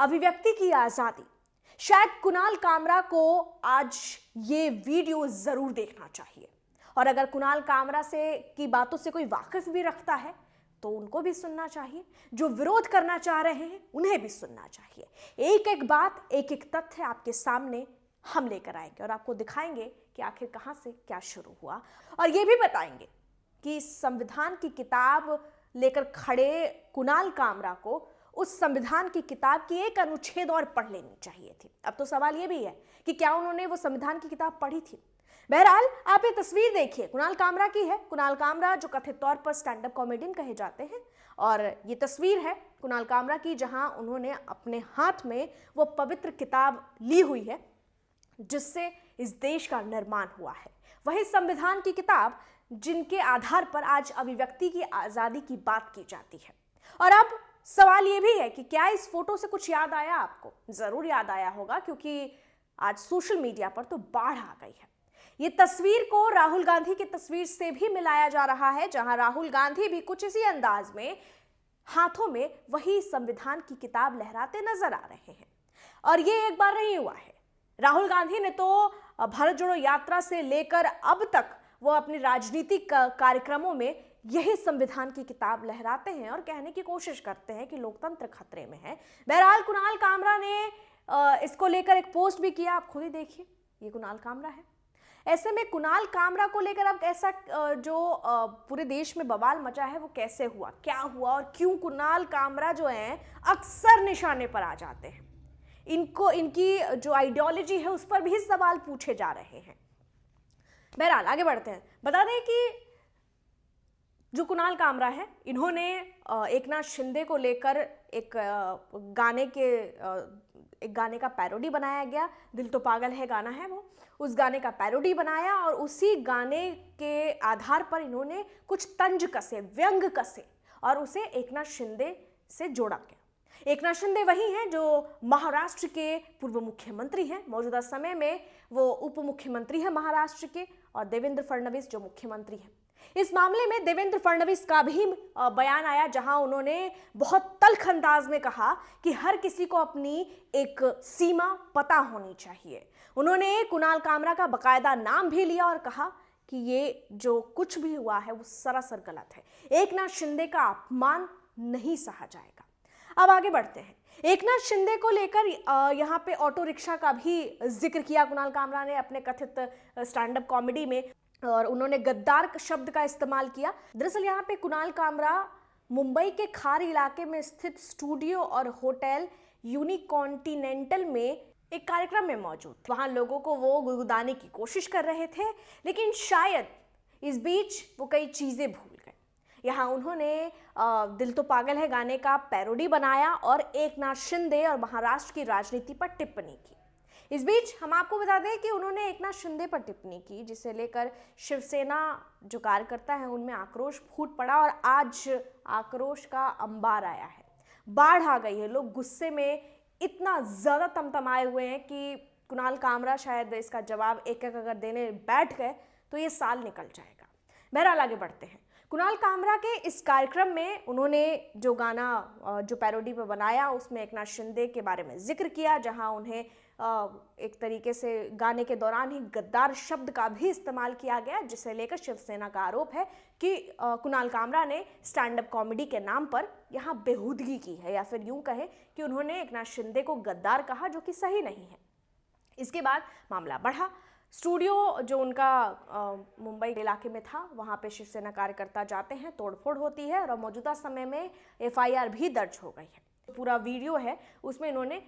अभिव्यक्ति की आजादी। शायद कुणाल कामरा को आज ये वीडियो जरूर देखना चाहिए, और अगर कुणाल कामरा से की बातों से कोई वाकिफ भी रखता है तो उनको भी सुनना चाहिए। जो विरोध करना चाह रहे हैं उन्हें भी सुनना चाहिए। एक एक बात, एक एक तथ्य आपके सामने हम लेकर आएंगे और आपको दिखाएंगे कि आखिर कहां से क्या शुरू हुआ, और ये भी बताएंगे कि संविधान की किताब लेकर खड़े कुणाल कामरा को उस संविधान की किताब की एक अनुच्छेद और पढ़ लेनी चाहिए थी। अब तो सवाल ये भी है कि क्या उन्होंने वो संविधान की किताब पढ़ी थी। बहरहाल आप ये तस्वीर देखिए, कुणाल कामरा की है। कुणाल कामरा जो कथित तौर पर स्टैंड अप कॉमेडियन कहे जाते हैं, और ये तस्वीर है कुणाल कामरा की जहां उन्होंने अपने हाथ में वो पवित्र किताब ली हुई है जिससे इस देश का निर्माण हुआ है। वही संविधान की किताब जिनके आधार पर आज अभिव्यक्ति की आजादी की बात की जाती है। और अब सवाल यह भी है कि क्या इस फोटो से कुछ याद आया आपको? जरूर याद आया होगा, क्योंकि आज सोशल मीडिया पर तो बाढ़ आ गई है। ये तस्वीर को राहुल गांधी की तस्वीर से भी मिलाया जा रहा है, जहां राहुल गांधी भी कुछ इसी अंदाज में हाथों में वही संविधान की किताब लहराते नजर आ रहे हैं। और ये एक बार नहीं हुआ है। राहुल गांधी ने तो भारत जोड़ो यात्रा से लेकर अब तक वो अपने राजनीतिक कार्यक्रमों में यही संविधान की किताब लहराते हैं और कहने की कोशिश करते हैं कि लोकतंत्र खतरे में है। बहरहाल कुणाल कामरा ने इसको लेकर एक पोस्ट भी किया, आप खुद ही देखिए। ये कुणाल कामरा है। ऐसे में कुणाल कामरा को लेकर अब ऐसा जो पूरे देश में बवाल मचा है वो कैसे हुआ, क्या हुआ, और क्यों कुणाल कामरा जो है अक्सर निशाने पर आ जाते हैं। इनको इनकी जो आइडियोलॉजी है उस पर भी सवाल पूछे जा रहे हैं। बहरहाल आगे बढ़ते हैं। बता दें कि जो कुणाल कामरा है, इन्होंने एकनाथ शिंदे को लेकर एक गाने का पैरोडी बनाया गया। दिल तो पागल है गाना है वो, उस गाने का पैरोडी बनाया और उसी गाने के आधार पर इन्होंने कुछ तंज कसे, व्यंग कसे और उसे एकनाथ शिंदे से जोड़ा गया। एकनाथ शिंदे वही हैं जो महाराष्ट्र के पूर्व मुख्यमंत्री हैं। मौजूदा समय में वो उप मुख्यमंत्री हैं महाराष्ट्र के, और देवेंद्र फडणवीस जो मुख्यमंत्री हैं। इस मामले में देवेंद्र फडणवीस का भी बयान आया, जहां उन्होंने बहुत तल्ख अंदाज में कहा कि हर किसी को अपनी एक सीमा पता होनी चाहिए। उन्होंने कुणाल कामरा का बकायदा नाम भी लिया और कहा कि ये जो कुछ भी हुआ है वो सरासर गलत है। एकनाथ शिंदे का अपमान नहीं सहा जाएगा। अब आगे बढ़ते हैं। एकनाथ शिंदे को लेकर यहाँ पे ऑटो रिक्शा का भी जिक्र किया कुणाल कामरा ने अपने कथित स्टैंड अप कॉमेडी में, और उन्होंने गद्दार शब्द का इस्तेमाल किया। दरअसल यहाँ पे कुणाल कामरा मुंबई के खार इलाके में स्थित स्टूडियो और होटल यूनिकॉन्टिनेंटल में एक कार्यक्रम में मौजूद, वहां लोगों को वो गुदगुदाने की कोशिश कर रहे थे, लेकिन शायद इस बीच वो कई चीजें भूल गए। यहाँ उन्होंने दिल तो पागल है गाने का पैरोडी बनाया और एकनाथ शिंदे और महाराष्ट्र की राजनीति पर टिप्पणी की। इस बीच हम आपको बता दें कि उन्होंने एकनाथ शिंदे पर टिप्पणी की, जिसे लेकर शिवसेना जो कार्यकर्ता है उनमें आक्रोश फूट पड़ा और आज आक्रोश का अंबार आया है। बाढ़ आ गई है। लोग गुस्से में इतना ज्यादा तमतमाए हुए हैं कि कुणाल कामरा शायद इसका जवाब एक एक अगर देने बैठ गए तो ये साल निकल जाएगा। बहरहाल आगे बढ़ते हैं। कुणाल कामरा के इस कार्यक्रम में उन्होंने जो गाना जो पैरोडी पे बनाया उसमें एकनाथ शिंदे के बारे में जिक्र किया, जहां उन्हें एक तरीके से गाने के दौरान ही गद्दार शब्द का भी इस्तेमाल किया गया, जिसे लेकर शिवसेना का आरोप है कि कुणाल कामरा ने स्टैंड अप कॉमेडी के नाम पर यहाँ बेहूदगी की है, या फिर यूं कहें कि उन्होंने एकनाथ शिंदे को गद्दार कहा, जो कि सही नहीं है। इसके बाद मामला बढ़ा। स्टूडियो जो उनका मुंबई इलाके में था, वहाँ पे शिवसेना कार्यकर्ता जाते हैं, तोड़फोड़ होती है और मौजूदा समय में FIR भी दर्ज हो गई है। पूरा वीडियो है, उसमें इन्होंने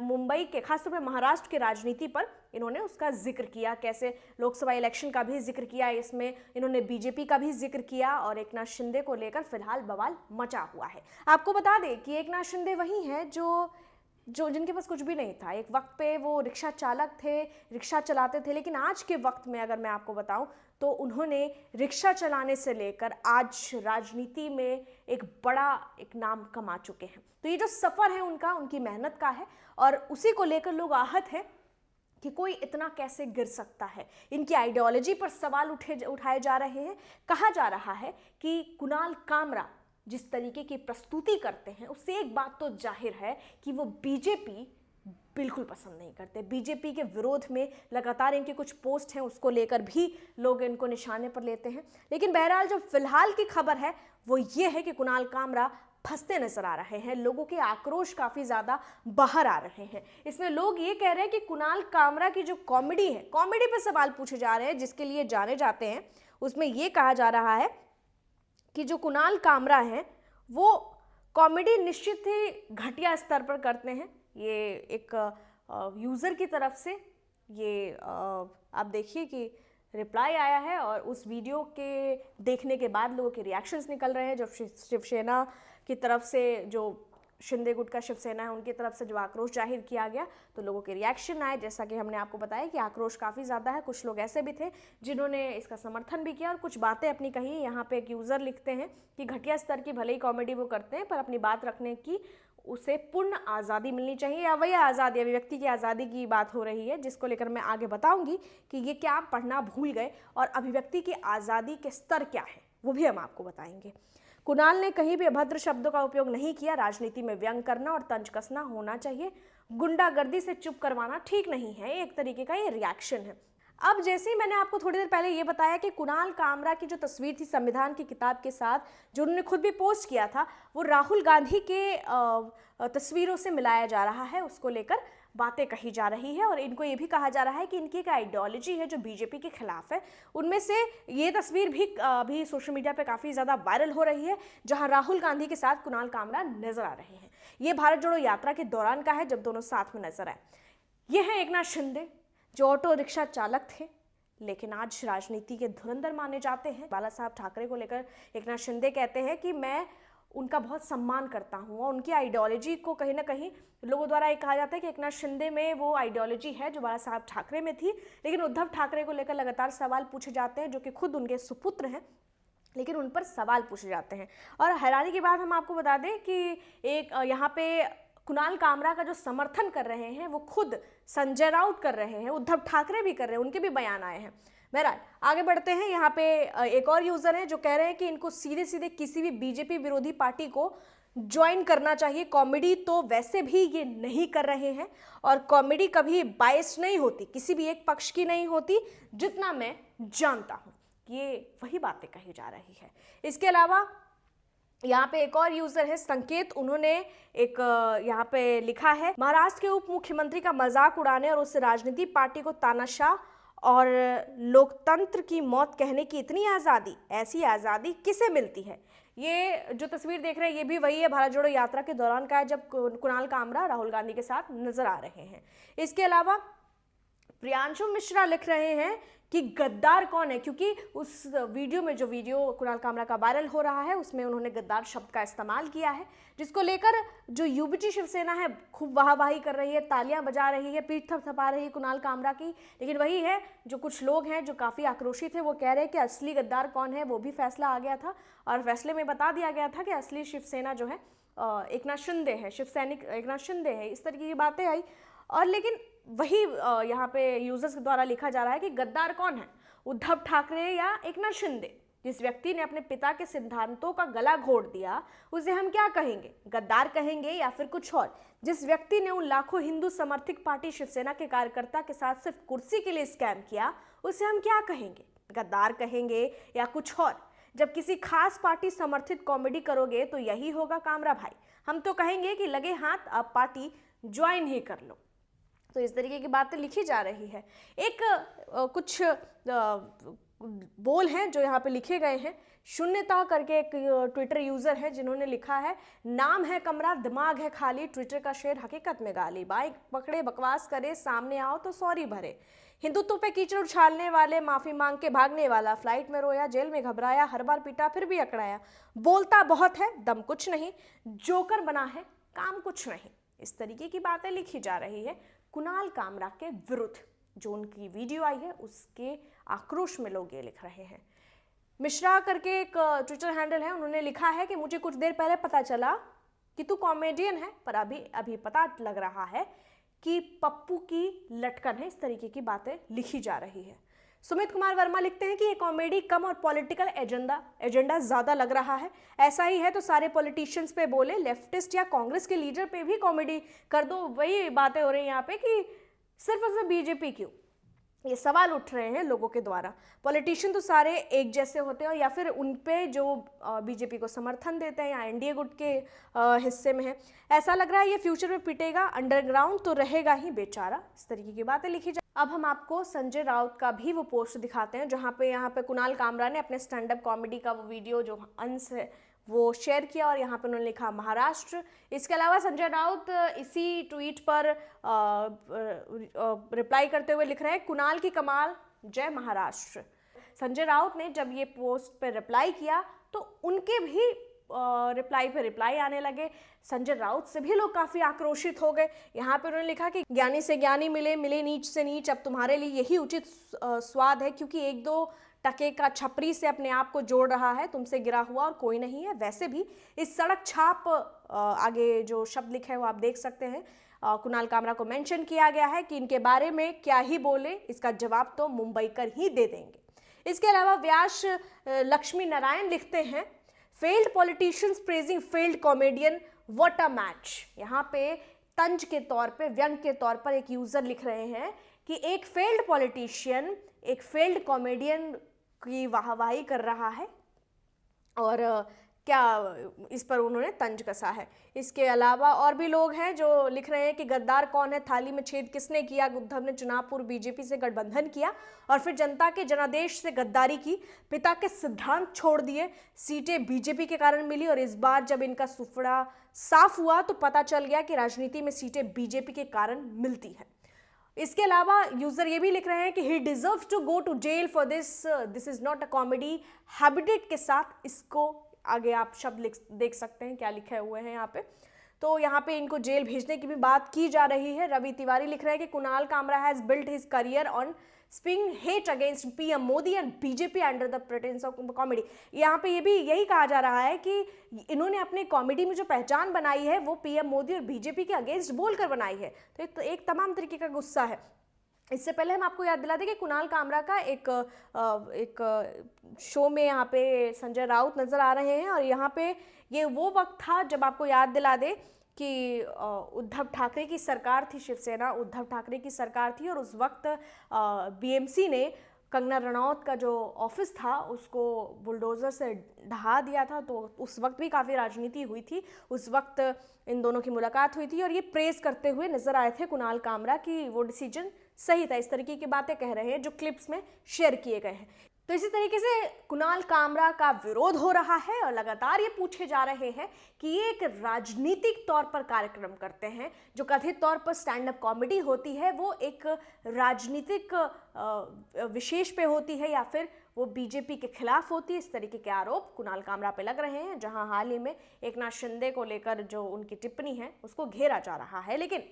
मुंबई के, खासतौर पर महाराष्ट्र की राजनीति पर इन्होंने उसका जिक्र किया, कैसे लोकसभा इलेक्शन का भी जिक्र किया, इसमें इन्होंने BJP का भी जिक्र किया और एकनाथ शिंदे को लेकर फिलहाल बवाल मचा हुआ है। आपको बता दें कि एकनाथ शिंदे वही हैं जो जिनके पास कुछ भी नहीं था। एक वक्त पे वो रिक्शा चालक थे, रिक्शा चलाते थे, लेकिन आज के वक्त में अगर मैं आपको बताऊं तो उन्होंने रिक्शा चलाने से लेकर आज राजनीति में एक बड़ा एक नाम कमा चुके हैं। तो ये जो सफ़र है उनका, उनकी मेहनत का है, और उसी को लेकर लोग आहत हैं कि कोई इतना कैसे गिर सकता है। इनकी आइडियोलॉजी पर सवाल उठाए जा रहे हैं। कहा जा रहा है कि कुणाल कामरा जिस तरीके की प्रस्तुति करते हैं, उससे एक बात तो जाहिर है कि वो बीजेपी बिल्कुल पसंद नहीं करते। बीजेपी के विरोध में लगातार इनके कुछ पोस्ट हैं, उसको लेकर भी लोग इनको निशाने पर लेते हैं। लेकिन बहरहाल जो फिलहाल की खबर है वो ये है कि कुणाल कामरा फंसते नजर आ रहे हैं। लोगों के आक्रोश काफी ज्यादा बाहर आ रहे हैं। इसमें लोग ये कह रहे हैं कि कुणाल कामरा की जो कॉमेडी है, कॉमेडी पर सवाल पूछे जा रहे हैं जिसके लिए जाने जाते हैं, उसमें ये कहा जा रहा है कि जो कुणाल कामरा हैं वो कॉमेडी निश्चित ही घटिया स्तर पर करते हैं। ये एक यूज़र की तरफ से ये आप देखिए कि रिप्लाई आया है और उस वीडियो के देखने के बाद लोगों के रिएक्शंस निकल रहे हैं। जब शिवसेना की तरफ से, जो शिंदे गुट का शिवसेना है, उनकी तरफ से जो आक्रोश जाहिर किया गया तो लोगों के रिएक्शन आए। जैसा कि हमने आपको बताया कि आक्रोश काफ़ी ज़्यादा है। कुछ लोग ऐसे भी थे जिन्होंने इसका समर्थन भी किया और कुछ बातें अपनी कही। यहाँ पे एक यूज़र लिखते हैं कि घटिया स्तर की भले ही कॉमेडी वो करते हैं पर अपनी बात रखने की उसे पूर्ण आज़ादी मिलनी चाहिए, या वही आज़ादी, अभिव्यक्ति की आज़ादी की बात हो रही है, जिसको लेकर मैं आगे बताऊंगी कि ये क्या आप पढ़ना भूल गए और अभिव्यक्ति की आज़ादी के स्तर क्या है वो भी हम आपको बताएंगे। कुणाल ने कहीं भी अभद्र शब्दों का उपयोग नहीं किया। राजनीति में व्यंग करना और तंज कसना होना चाहिए, गुंडागर्दी से चुप करवाना ठीक नहीं है। एक तरीके का ये रिएक्शन है। अब जैसे ही मैंने आपको थोड़ी देर पहले ये बताया कि कुणाल कामरा की जो तस्वीर थी संविधान की किताब के साथ, जो उन्होंने खुद भी पोस्ट किया था, वो राहुल गांधी के तस्वीरों से मिलाया जा रहा है, उसको लेकर बातें कही जा रही है। और इनको ये भी कहा जा रहा है कि इनकी एक आइडियोलॉजी है जो बीजेपी के खिलाफ है। उनमें से ये तस्वीर भी अभी सोशल मीडिया पे काफ़ी ज़्यादा वायरल हो रही है, जहां राहुल गांधी के साथ कुणाल कामरा नजर आ रहे हैं। ये भारत जोड़ो यात्रा के दौरान का है, जब दोनों साथ में नजर आए। ये है एकनाथ शिंदे, जो ऑटो रिक्शा चालक थे लेकिन आज राजनीति के धुरंधर माने जाते हैं। बाला साहब ठाकरे को लेकर एकनाथ शिंदे कहते हैं कि मैं उनका बहुत सम्मान करता हूं और उनकी आइडियोलॉजी को कहीं ना कहीं लोगों द्वारा ये कहा जाता है कि एकनाथ शिंदे में वो आइडियोलॉजी है जो बाला साहब ठाकरे में थी। लेकिन उद्धव ठाकरे को लेकर लगातार सवाल पूछे जाते हैं, जो कि खुद उनके सुपुत्र हैं, लेकिन उन पर सवाल पूछे जाते हैं। और हैरानी की बात हम आपको बता दें कि एक यहाँ पे कुणाल कामरा का जो समर्थन कर रहे हैं वो खुद संजय राउत कर रहे हैं, उद्धव ठाकरे भी कर रहे हैं, उनके भी बयान आए हैं। बहरहाल आगे बढ़ते हैं। यहाँ पे एक और यूजर है जो कह रहे हैं कि इनको सीधे सीधे किसी भी बीजेपी विरोधी पार्टी को ज्वाइन करना चाहिए। कॉमेडी तो वैसे भी ये नहीं कर रहे हैं और कॉमेडी कभी बायस्ड नहीं होती, किसी भी एक पक्ष की नहीं होती, जितना मैं जानता हूँ। ये वही बातें कही जा रही है। इसके अलावा यहाँ पे एक और यूजर है संकेत, उन्होंने एक यहाँ पे लिखा है, महाराष्ट्र के उप मुख्यमंत्री का मजाक उड़ाने और उस राजनीति पार्टी को तानाशाह और लोकतंत्र की मौत कहने की इतनी आज़ादी, ऐसी आज़ादी किसे मिलती है। ये जो तस्वीर देख रहे हैं ये भी वही है, भारत जोड़ो यात्रा के दौरान का है, जब कुणाल कामरा राहुल गांधी के साथ नजर आ रहे हैं। इसके अलावा प्रियांशु मिश्रा लिख रहे हैं कि गद्दार कौन है, क्योंकि उस वीडियो में, जो वीडियो कुणाल कामरा का वायरल हो रहा है, उसमें उन्होंने गद्दार शब्द का इस्तेमाल किया है, जिसको लेकर जो यूबीटी शिवसेना है खूब वाहवाही कर रही है, तालियां बजा रही है, पीठ थपथपा रही है कुणाल कामरा की। लेकिन वही है, जो कुछ लोग हैं जो काफ़ी आक्रोशित हैं, वो कह रहे हैं कि असली गद्दार कौन है वो भी फैसला आ गया था और फैसले में बता दिया गया था कि असली शिवसेना जो है एकनाथ शिंदे है, शिवसैनिक एकनाथ शिंदे है। इस तरीके की बातें आई। और लेकिन वही यहाँ पे यूजर्स के द्वारा लिखा जा रहा है कि गद्दार कौन है, उद्धव ठाकरे या एकनाथ शिंदे। जिस व्यक्ति ने अपने पिता के सिद्धांतों का गला घोट दिया उसे हम क्या कहेंगे, गद्दार कहेंगे या फिर कुछ और। जिस व्यक्ति ने उन लाखों हिंदू समर्थित पार्टी शिवसेना के कार्यकर्ता के साथ सिर्फ कुर्सी के लिए स्कैम किया उसे हम क्या कहेंगे, गद्दार कहेंगे या कुछ और। जब किसी खास पार्टी समर्थित कॉमेडी करोगे तो यही होगा कामरा भाई, हम तो कहेंगे कि लगे हाथ अब पार्टी ज्वाइन ही कर लो। तो इस तरीके की बातें लिखी जा रही है। एक कुछ बोल हैं जो यहाँ पे लिखे गए हैं। शून्यता करके एक ट्विटर यूजर है जिन्होंने लिखा है, नाम है कमरा दिमाग है खाली, ट्विटर का शेर हकीकत में गाली, बाइक पकड़े बकवास करे सामने आओ तो सॉरी भरे, हिंदुत्व पे कीचड़ उछालने वाले माफी मांग के भागने वाला, फ्लाइट में रोया जेल में घबराया, हर बार पीटा फिर भी अकड़ाया, बोलता बहुत है दम कुछ नहीं, जोकर बना है काम कुछ नहीं। इस तरीके की बातें लिखी जा रही है कुणाल कामरा के विरुद्ध। जो उनकी वीडियो आई है उसके आक्रोश में लोग ये लिख रहे हैं। मिश्रा करके एक ट्विटर हैंडल है, उन्होंने लिखा है कि मुझे कुछ देर पहले पता चला कि तू कॉमेडियन है, पर अभी पता लग रहा है कि पप्पू की लटकन है। इस तरीके की बातें लिखी जा रही है। सुमित कुमार वर्मा लिखते हैं कि ये कॉमेडी कम और पॉलिटिकल एजेंडा ज्यादा लग रहा है। ऐसा ही है तो सारे पॉलिटिशियंस पे बोले, लेफ्टिस्ट या कांग्रेस के लीडर पे भी कॉमेडी कर दो। वही बातें हो रही हैं यहाँ पे कि सिर्फ और सिर्फ बीजेपी क्यों, ये सवाल उठ रहे हैं लोगों के द्वारा। पॉलिटिशियन तो सारे एक जैसे होते हैं या फिर उन पे जो बीजेपी को समर्थन देते हैं या इंडिया गुट के हिस्से में है। ऐसा लग रहा है ये फ्यूचर में पिटेगा, अंडरग्राउंड तो रहेगा ही बेचारा। इस तरीके की बातें लिखी जाए। अब हम आपको संजय राउत का भी वो पोस्ट दिखाते हैं जहाँ पे कुणाल कामरा ने अपने स्टैंड अप कॉमेडी का वो वीडियो जो अंश है वो शेयर किया और यहाँ पे उन्होंने लिखा महाराष्ट्र। इसके अलावा संजय राउत इसी ट्वीट पर रिप्लाई करते हुए लिख रहे हैं, कुणाल की कमाल, जय महाराष्ट्र। संजय राउत ने जब ये पोस्ट पर रिप्लाई किया तो उनके भी रिप्लाई पे रिप्लाई आने लगे। संजय राउत से भी लोग काफी आक्रोशित हो गए। यहाँ पे उन्होंने लिखा कि ज्ञानी से ज्ञानी मिले, मिले नीच से नीच, अब तुम्हारे लिए यही उचित स्वाद है, क्योंकि 1-2 टके का छपरी से अपने आप को जोड़ रहा है, तुमसे गिरा हुआ और कोई नहीं है। वैसे भी इस सड़क छाप आगे जो शब्द लिखे हैं वो आप देख सकते हैं। कुणाल कामरा को मेंशन किया गया है कि इनके बारे में क्या ही बोले, इसका जवाब तो मुंबई कर ही दे देंगे। इसके अलावा व्यास लक्ष्मी नारायण लिखते हैं, failed politicians praising failed comedian, what a match. यहाँ पे तंज के तौर पे, व्यंग के तौर पर एक यूजर लिख रहे हैं कि एक फेल्ड पॉलिटिशियन एक फेल्ड कॉमेडियन की वाहवाही कर रहा है और क्या इस पर उन्होंने तंज कसा है। इसके अलावा और भी लोग हैं जो लिख रहे हैं कि गद्दार कौन है, थाली में छेद किसने किया, उद्धव ने चुनाव पूर्व बीजेपी से गठबंधन किया और फिर जनता के जनादेश से गद्दारी की, पिता के सिद्धांत छोड़ दिए, सीटें बीजेपी के कारण मिली और इस बार जब इनका सुफड़ा साफ हुआ तो पता चल गया कि राजनीति में सीटें बीजेपी के कारण मिलती है। इसके अलावा यूजर ये भी लिख रहे हैं कि he deserve to go to jail for this is not a comedy, habitat के साथ इसको आगे आप शब्द देख सकते हैं क्या लिखे हुए हैं यहाँ पे। तो यहाँ पे इनको जेल भेजने की भी बात की जा रही है। रवि तिवारी लिख रहे हैं कि Kunal Kamra has built his career on speaking hate against PM Modi and BJP under the pretence of comedy. यहाँ पे ये भी यही कहा जा रहा है कि इन्होंने अपने कॉमेडी में जो पहचान बनाई है वो पीएम मोदी और बीजेपी के अगेंस्ट बोलकर बनाई है। तो एक तमाम तरीके का गुस्सा है। इससे पहले हम आपको याद दिला दें कि कुणाल कामरा का एक शो में यहाँ पे संजय राउत नजर आ रहे हैं और यहाँ पे ये वो वक्त था जब आपको याद दिला दे कि उद्धव ठाकरे की सरकार थी, शिवसेना उद्धव ठाकरे की सरकार थी और उस वक्त बीएमसी ने कंगना रनौत का जो ऑफिस था उसको बुलडोजर से ढहा दिया था। तो उस वक्त भी काफ़ी राजनीति हुई थी। उस वक्त इन दोनों की मुलाकात हुई थी और ये प्रेज करते हुए नजर आए थे कुणाल कामरा कि वो डिसीजन सही था। इस तरीके की बातें कह रहे हैं जो क्लिप्स में शेयर किए गए हैं। तो इसी तरीके से कुणाल कामरा का विरोध हो रहा है और लगातार ये पूछे जा रहे हैं कि ये एक राजनीतिक तौर पर कार्यक्रम करते हैं। जो कथित तौर पर स्टैंड अप कॉमेडी होती है वो एक राजनीतिक विशेष पे होती है या फिर वो बीजेपी के खिलाफ होती है। इस तरीके के आरोप कुणाल कामरा पे लग रहे हैं, जहां हाल ही में एकनाथ शिंदे को लेकर जो उनकी टिप्पणी है उसको घेरा जा रहा है। लेकिन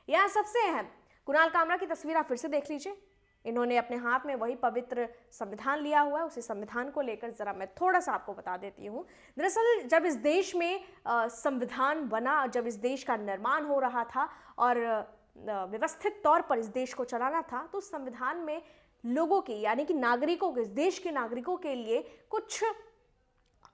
यहाँ सबसे अहम कुणाल कामरा की तस्वीर आप फिर से देख लीजिए। इन्होंने अपने हाथ में वही पवित्र संविधान लिया हुआ है। उसी संविधान को लेकर जरा मैं थोड़ा सा आपको बता देती हूँ। दरअसल जब इस देश में संविधान बना, जब इस देश का निर्माण हो रहा था और व्यवस्थित तौर पर इस देश को चलाना था, तो संविधान में लोगों की यानी कि नागरिकों के, इस देश के नागरिकों के लिए कुछ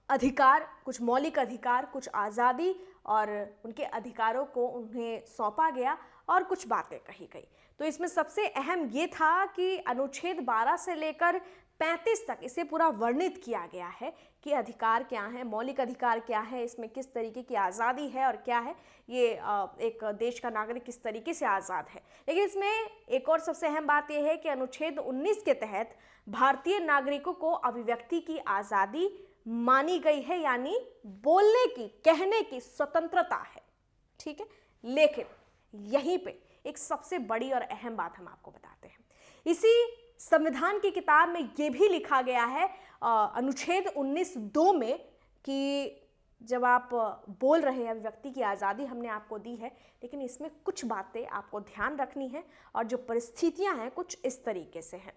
अधिकार, कुछ मौलिक अधिकार, कुछ आज़ादी और उनके अधिकारों को उन्हें सौंपा गया और कुछ बातें कही गई। तो इसमें सबसे अहम ये था कि अनुच्छेद 12 से लेकर 35 तक इसे पूरा वर्णित किया गया है कि अधिकार क्या है, मौलिक अधिकार क्या है, इसमें किस तरीके की आज़ादी है और क्या है, ये एक देश का नागरिक किस तरीके से आज़ाद है। लेकिन इसमें एक और सबसे अहम बात यह है कि अनुच्छेद 19 के तहत भारतीय नागरिकों को अभिव्यक्ति की आज़ादी मानी गई है, यानी बोलने की, कहने की स्वतंत्रता है। ठीक है, लेकिन यहीं पे एक सबसे बड़ी और अहम बात हम आपको बताते हैं। इसी संविधान की किताब में यह भी लिखा गया है अनुच्छेद 19(2) में कि जब आप बोल रहे हैं, अभिव्यक्ति की आज़ादी हमने आपको दी है, लेकिन इसमें कुछ बातें आपको ध्यान रखनी है और जो परिस्थितियां हैं कुछ इस तरीके से हैं।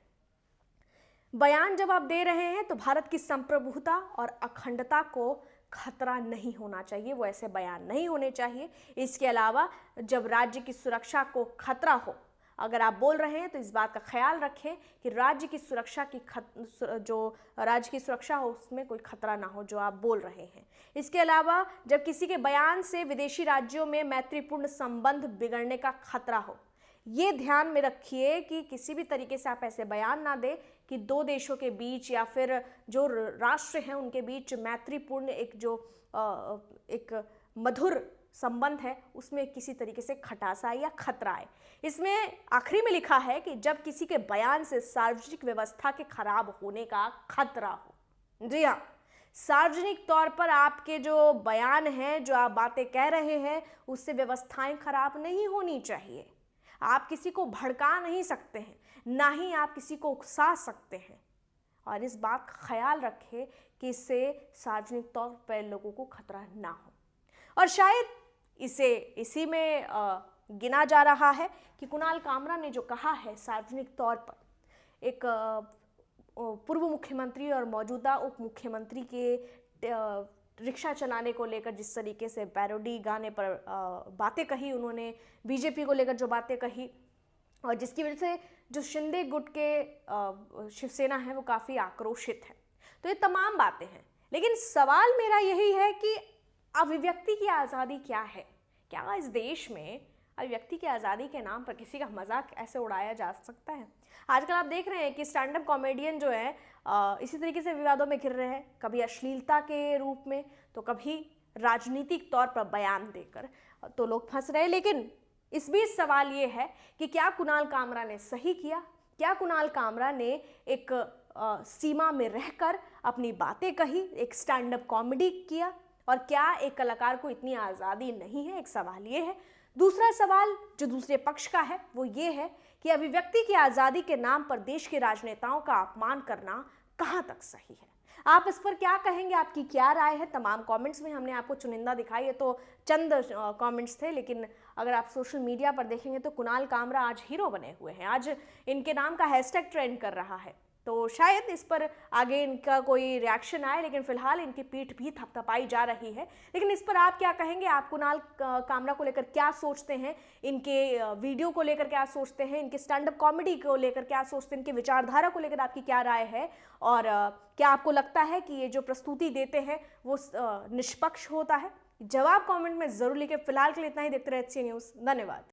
बयान जब आप दे रहे हैं तो भारत की संप्रभुता और अखंडता को खतरा नहीं होना चाहिए, वो ऐसे बयान नहीं होने चाहिए। इसके अलावा जब राज्य की सुरक्षा को खतरा हो, अगर आप बोल रहे हैं तो इस बात का ख्याल रखें कि राज्य की सुरक्षा हो उसमें कोई खतरा ना हो जो आप बोल रहे हैं। इसके अलावा जब किसी के बयान से विदेशी राज्यों में मैत्रीपूर्ण संबंध बिगड़ने का खतरा हो, ये ध्यान में रखिए कि किसी भी तरीके से आप ऐसे बयान ना दें कि दो देशों के बीच या फिर जो राष्ट्र हैं उनके बीच मैत्रीपूर्ण एक मधुर संबंध है उसमें किसी तरीके से खटास आए या खतरा आए। इसमें आखिरी में लिखा है कि जब किसी के बयान से सार्वजनिक व्यवस्था के खराब होने का खतरा हो। जी हाँ, सार्वजनिक तौर पर आपके जो बयान हैं, जो आप बातें कह रहे हैं, उससे व्यवस्थाएं खराब नहीं होनी चाहिए। आप किसी को भड़का नहीं सकते हैं, ना ही आप किसी को उकसा सकते हैं, और इस बात का ख्याल रखें कि इससे सार्वजनिक तौर पर लोगों को खतरा ना हो। और शायद इसी में गिना जा रहा है कि कुणाल कामरा ने जो कहा है सार्वजनिक तौर पर, एक पूर्व मुख्यमंत्री और मौजूदा उप मुख्यमंत्री के रिक्शा चलाने को लेकर जिस तरीके से पैरोडी गाने पर बातें कही उन्होंने, बीजेपी को लेकर जो बातें कही, और जिसकी वजह से जो शिंदे गुट के शिवसेना है वो काफ़ी आक्रोशित है। तो ये तमाम बातें हैं, लेकिन सवाल मेरा यही है कि अभिव्यक्ति की आज़ादी क्या है? क्या इस देश में अभिव्यक्ति की आज़ादी के नाम पर किसी का मजाक ऐसे उड़ाया जा सकता है? आजकल आप देख रहे हैं कि स्टैंड अप कॉमेडियन जो है इसी तरीके से विवादों में घिर रहे हैं, कभी अश्लीलता के रूप में तो कभी राजनीतिक तौर पर बयान देकर, तो लोग फंस रहे हैं। लेकिन इस बीच सवाल ये है कि क्या कुणाल कामरा ने सही किया? क्या कुणाल कामरा ने एक सीमा में रहकर अपनी बातें कही, एक स्टैंड अप कॉमेडी किया, और क्या एक कलाकार को इतनी आज़ादी नहीं है? एक सवाल ये है। दूसरा सवाल जो दूसरे पक्ष का है वो ये है कि अभिव्यक्ति की आज़ादी के नाम पर देश के राजनेताओं का अपमान करना कहाँ तक सही है? आप इस पर क्या कहेंगे? आपकी क्या राय है? तमाम कमेंट्स में हमने आपको चुनिंदा दिखाई है, तो चंद कमेंट्स थे, लेकिन अगर आप सोशल मीडिया पर देखेंगे तो कुणाल कामरा आज हीरो बने हुए हैं। आज इनके नाम का हैशटैग ट्रेंड कर रहा है, तो शायद इस पर आगे इनका कोई रिएक्शन आए, लेकिन फिलहाल इनकी पीठ भी थपथपाई जा रही है। लेकिन इस पर आप क्या कहेंगे? आप कुणाल कामरा को लेकर क्या सोचते हैं? इनके वीडियो को लेकर क्या सोचते हैं? इनके स्टैंड अप कॉमेडी को लेकर क्या सोचते हैं? इनके विचारधारा को लेकर आपकी क्या राय है? और क्या आपको लगता है कि ये जो प्रस्तुति देते हैं वो निष्पक्ष होता है? जवाब कमेंट में जरूर लिखें। फिलहाल के लिए इतना ही। देखते रहिए HC न्यूज़। धन्यवाद।